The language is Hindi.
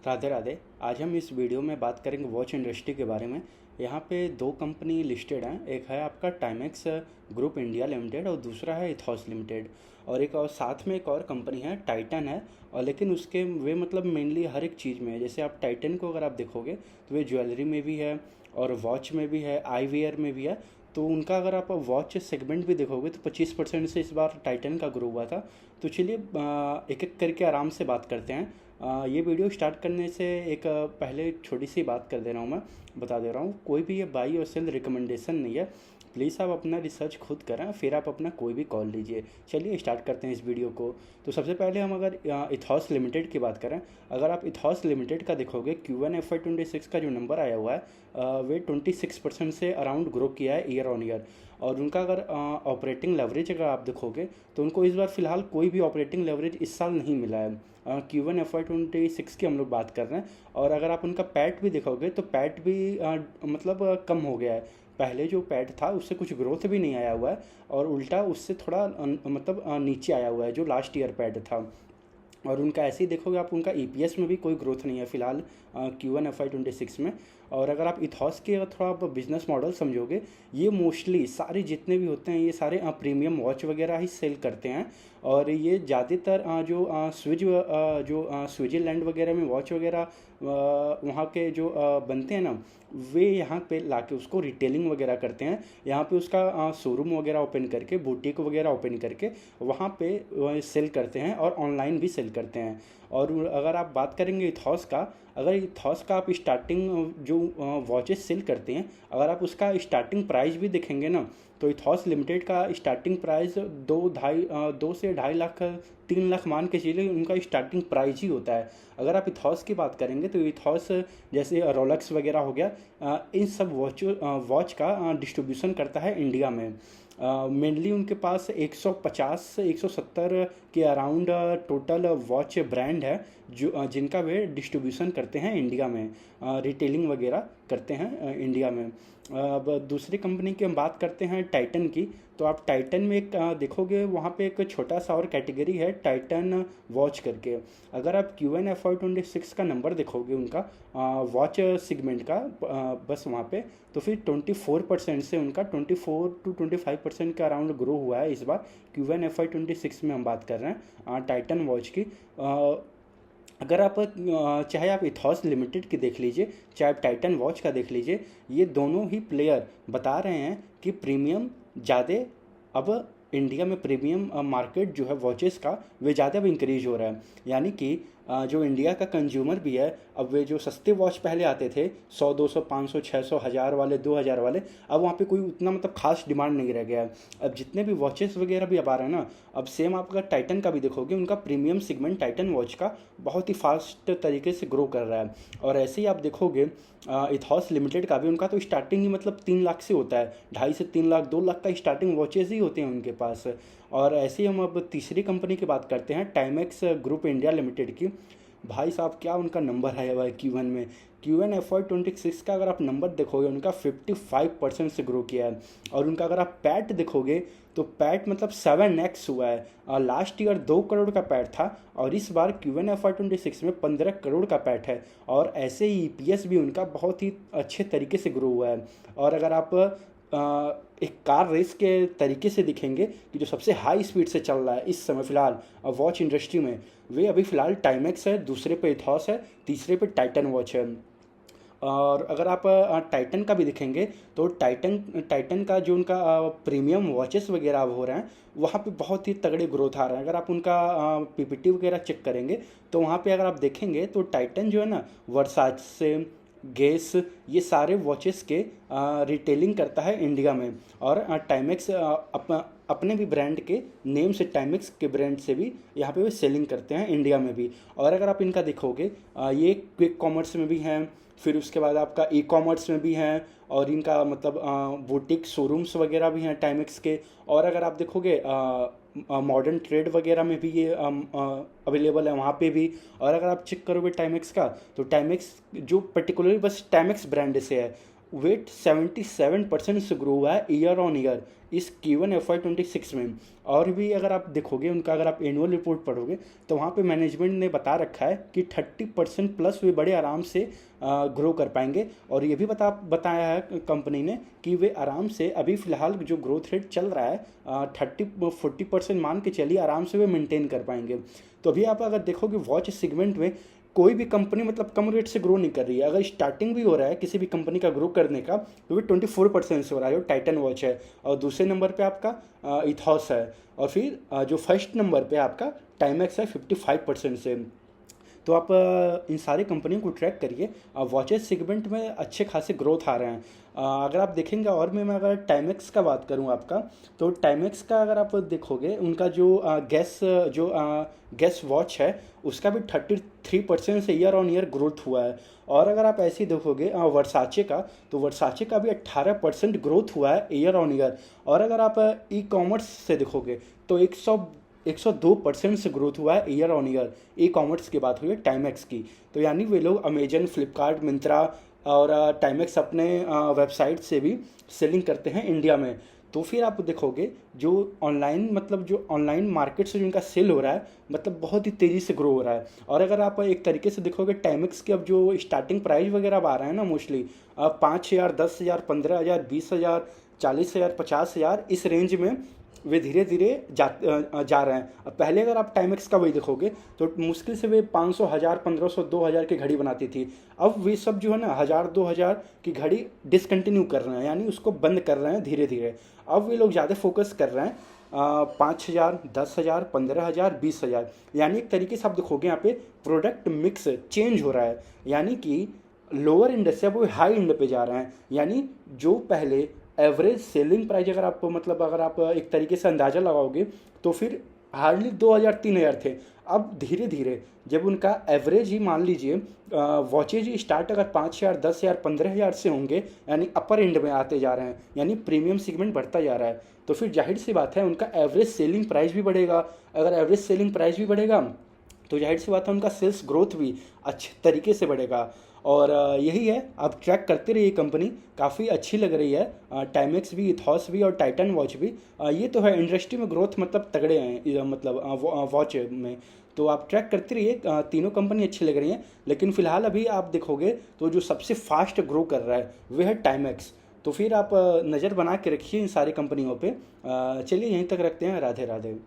राधे राधे। आज हम इस वीडियो में बात करेंगे वॉच इंडस्ट्री के बारे में। यहाँ पे दो कंपनी लिस्टेड हैं, एक है आपका टाइमेक्स ग्रुप इंडिया लिमिटेड और दूसरा है इथॉस लिमिटेड। और एक और साथ में एक और कंपनी है टाइटन है। और लेकिन उसके वे मतलब मेनली हर एक चीज़ में है। जैसे आप टाइटन को अगर आप देखोगे तो वे ज्वेलरी में भी है और वॉच में भी है, आई वेयर में भी है। तो उनका अगर आप वॉच सेगमेंट भी देखोगे तो 25% से इस बार टाइटन का ग्रो हुआ था। तो चलिए एक एक करके आराम से बात करते हैं। ये वीडियो स्टार्ट करने से एक पहले छोटी सी बात कर दे रहा हूँ। मैं बता दे रहा हूँ, कोई भी ये बाई और सेल रिकमेंडेशन नहीं है। प्लीज़ आप अपना रिसर्च खुद करें, फिर आप अपना कोई भी कॉल लीजिए। चलिए स्टार्ट करते हैं इस वीडियो को। तो सबसे पहले हम अगर इथॉस लिमिटेड की बात करें, अगर आप इथॉस लिमिटेड का देखोगे Q1 FY26 का जो नंबर आया हुआ है वे 26% से अराउंड ग्रो किया है ईयर ऑन ईयर। और उनका अगर ऑपरेटिंग लेवरेज अगर आप देखोगे तो उनको इस बार फ़िलहाल कोई भी ऑपरेटिंग लेवरेज इस साल नहीं मिला है। Q1 FY26 की हम लोग बात कर रहे हैं। और अगर आप उनका पैट भी देखोगे तो पैट भी मतलब कम हो गया है। पहले जो पैट था उससे कुछ ग्रोथ भी नहीं आया हुआ है और उल्टा उससे थोड़ा मतलब नीचे आया हुआ है जो लास्ट ईयर पैट था। और उनका ऐसे ही देखोगे आप, उनका ईपीएस में भी कोई ग्रोथ नहीं है फिलहाल Q1 FY26 में। और अगर आप इथॉस के अगर थोड़ा आप बिजनेस मॉडल समझोगे, ये मोस्टली सारे जितने भी होते हैं ये सारे प्रीमियम वॉच वगैरह ही सेल करते हैं। और ये ज़्यादातर जो स्विट्ज़रलैंड वगैरह में वॉच वगैरह वहाँ के जो बनते हैं ना, वे यहाँ पे लाके उसको रिटेलिंग वगैरह करते हैं। यहाँ पे उसका शोरूम वगैरह ओपन करके, बुटीक वगैरह ओपन करके वहाँ पे सेल करते हैं और ऑनलाइन भी सेल करते हैं। और अगर आप बात करेंगे इथॉस का, अगर इथॉस का आप स्टार्टिंग जो वॉचेस सेल करते हैं, अगर आप उसका स्टार्टिंग प्राइस भी देखेंगे ना, तो इथॉस लिमिटेड का स्टार्टिंग प्राइस 2 से 2.5 लाख 3 लाख मान के चलिए उनका स्टार्टिंग प्राइस ही होता है। अगर आप इथॉस की बात करेंगे तो इथॉस जैसे रोलेक्स वगैरह हो गया, इन सब वॉच का डिस्ट्रीब्यूशन करता है इंडिया में। मेनली उनके पास 150 से 170 के अराउंड टोटल वॉच ब्रांड है जो जिनका वे डिस्ट्रीब्यूशन करते हैं इंडिया में, रिटेलिंग वगैरह करते हैं इंडिया में। अब दूसरी कंपनी की हम बात करते हैं टाइटन की। तो आप टाइटन में एक देखोगे वहाँ पे एक छोटा सा और कैटेगरी है टाइटन वॉच करके। अगर आप Q1 FY26 का नंबर देखोगे उनका वॉच सेगमेंट का बस वहाँ पे, तो फिर 24% से उनका 24 to 25% का अराउंड ग्रो हुआ है इस बार। Q1 FY26 में हम बात कर रहे हैं टाइटन वॉच की। अगर आप चाहे आप इथॉस लिमिटेड की देख लीजिए, चाहे आप टाइटन वॉच का देख लीजिए, ये दोनों ही प्लेयर बता रहे हैं कि प्रीमियम ज़्यादा अब इंडिया में प्रीमियम मार्केट जो है वॉचेस का वे ज़्यादा अब इंक्रीज हो रहा है। यानी कि जो इंडिया का कंज्यूमर भी है, अब वे जो सस्ते वॉच पहले आते थे 100 200 500 600 हज़ार वाले 2000 वाले, अब वहाँ पे कोई उतना मतलब खास डिमांड नहीं रह गया है। अब जितने भी वॉचेस वगैरह भी अब आ रहे हैं ना, अब सेम आप अगर टाइटन का भी देखोगे, उनका प्रीमियम सेगमेंट टाइटन वॉच का बहुत ही फास्ट तरीके से ग्रो कर रहा है। और ऐसे ही आप देखोगे इथॉस लिमिटेड का भी, उनका तो स्टार्टिंग ही मतलब 3 लाख से होता है, 2.5 से 3 लाख 2 लाख का स्टार्टिंग वॉचेस ही होते हैं उनके पास। और ऐसे ही हम अब तीसरी कंपनी की बात करते हैं टाइमेक्स ग्रुप इंडिया लिमिटेड की। भाई साहब क्या उनका नंबर है भाई Q1 में। Q1 FY26 का अगर आप नंबर देखोगे, उनका 55% से ग्रो किया है। और उनका अगर आप पैट देखोगे तो पैट मतलब 7x हुआ है। लास्ट ईयर 2 करोड़ का पैट था और इस बार Q1 FY26 में 15 करोड़ का पैट है। और ऐसे ही ईपीएस भी उनका बहुत ही अच्छे तरीके से ग्रो हुआ है। और अगर आप एक कार रेस के तरीके से दिखेंगे कि जो सबसे हाई स्पीड से चल रहा है इस समय फ़िलहाल वॉच इंडस्ट्री में, वे अभी फ़िलहाल टाइमेक्स है, दूसरे पे इथॉस है, तीसरे पे टाइटन वॉच है। और अगर आप टाइटन का भी दिखेंगे तो टाइटन टाइटन का जो उनका प्रीमियम वॉचेस वगैरह अब हो रहे हैं, वहाँ पे बहुत ही तगड़े ग्रोथ आ रहे हैं। अगर आप उनका पीपीटी वगैरह चेक करेंगे तो वहाँ पे अगर आप देखेंगे तो टाइटन जो है ना, वर्साच से गेस, ये सारे वॉचेस के रिटेलिंग करता है इंडिया में। और टाइमेक्स अपने भी ब्रांड के नेम से, टाइमेक्स के ब्रांड से भी यहाँ पे वे सेलिंग करते हैं इंडिया में भी। और अगर आप इनका देखोगे ये क्विक कॉमर्स में भी हैं, फिर उसके बाद आपका ई कॉमर्स में भी हैं, और इनका मतलब बुटीक शोरूम्स वगैरह भी हैं टाइमेक्स के। और अगर आप देखोगे मॉडर्न ट्रेड वगैरह में भी ये अवेलेबल है वहाँ पे भी। और अगर आप चेक करोगे टाइमेक्स का, तो टाइमेक्स जो पर्टिकुलरली बस टाइमेक्स ब्रांड से है, वेट 77% से ग्रो हुआ है ईयर ऑन ईयर इस Q1 FY26 में। और भी अगर आप देखोगे उनका, अगर आप एनुअल रिपोर्ट पढ़ोगे तो वहाँ पे मैनेजमेंट ने बता रखा है कि 30% प्लस वे बड़े आराम से ग्रो कर पाएंगे। और ये भी बताया है कंपनी ने कि वे आराम से अभी फ़िलहाल जो ग्रोथ रेट चल रहा है 30-40% मान के चलिए, आराम से वे मेंटेन कर पाएंगे। तो अभी आप अगर देखोगे वॉच सेगमेंट में कोई भी कंपनी मतलब कम रेट से ग्रो नहीं कर रही है। अगर स्टार्टिंग भी हो रहा है किसी भी कंपनी का ग्रो करने का तो भी 24% से हो रहा है, जो टाइटन वॉच है। और दूसरे नंबर पे आपका इथॉस है, और फिर जो फर्स्ट नंबर पे आपका टाइमेक्स है 55% से। तो आप इन सारी कंपनियों को ट्रैक करिए, वॉचेस सेगमेंट में अच्छे खासे ग्रोथ आ रहे हैं। अगर आप देखेंगे, और मैं अगर टाइमेक्स का बात करूं आपका, तो टाइमेक्स का अगर आप देखोगे उनका जो गैस वॉच है उसका भी 33% से ईयर ऑन ईयर ग्रोथ हुआ है। और अगर आप ऐसे ही देखोगे वर्साचे का, तो वर्साचे का भी 18% ग्रोथ हुआ है ईयर ऑन ईयर। और अगर आप ई कॉमर्स से देखोगे तो 102% से ग्रोथ हुआ है year on year. E commerce की बात हुई है टाइमेक्स की, तो यानी वे लोग अमेजन, फ्लिपकार्ट, मिंत्रा और टाइमेक्स अपने वेबसाइट से भी सेलिंग करते हैं इंडिया में। तो फिर आप देखोगे जो ऑनलाइन मार्केट से जो इनका सेल हो रहा है मतलब बहुत ही तेज़ी से ग्रो हो रहा है। और अगर आप एक तरीके से देखोगे टाइमेक्स के अब जो स्टार्टिंग प्राइस वगैरह अब आ रहा है ना, मोस्टली 5,000, 10,000, 15,000, 20,000, 40,000, 50,000 इस रेंज में वे धीरे धीरे जा रहे हैं। अब पहले अगर आप टाइमेक्स का वही देखोगे तो मुश्किल से वे 500, 1000, 1500, 2000 की घड़ी बनाती थी। अब वे सब जो है ना 1000, 2000 की घड़ी डिसकंटिन्यू कर रहे हैं, यानी उसको बंद कर रहे हैं धीरे धीरे। अब वे लोग ज़्यादा फोकस कर रहे हैं 5,000, 10,000, 15,000, 20,000। यानी एक तरीके से आप देखोगे यहाँ पे प्रोडक्ट मिक्स चेंज हो रहा है, यानी कि लोअर एंड से अब वो हाई एंड पे जा रहे हैं। यानी जो पहले एवरेज सेलिंग प्राइस अगर आप एक तरीके से अंदाज़ा लगाओगे तो फिर हार्डली 2,000-3,000 थे। अब धीरे धीरे जब उनका एवरेज ही मान लीजिए वॉचेज ही स्टार्ट अगर 5,000, 10,000, 15,000 से होंगे, यानी अपर एंड में आते जा रहे हैं, यानी प्रीमियम सेगमेंट बढ़ता जा रहा है, तो फिर जाहिर सी बात है उनका एवरेज सेलिंग प्राइस भी बढ़ेगा। अगर एवरेज सेलिंग प्राइस भी बढ़ेगा तो जाहिर सी बात है उनका सेल्स ग्रोथ भी अच्छे तरीके से बढ़ेगा। और यही है, आप ट्रैक करते रहिए, कंपनी काफ़ी अच्छी लग रही है। टाइमेक्स भी, इथॉस भी और टाइटन वॉच भी। ये तो है इंडस्ट्री में ग्रोथ मतलब तगड़े हैं वॉच में। तो आप ट्रैक करते रहिए, तीनों कंपनी अच्छी लग रही हैं। लेकिन फिलहाल अभी आप देखोगे तो जो सबसे फास्ट ग्रो कर रहा है वह है टाइमेक्स। तो फिर आप नज़र बना के रखिए इन सारी कंपनियों पे। चलिए यहीं तक रखते हैं। राधे राधे।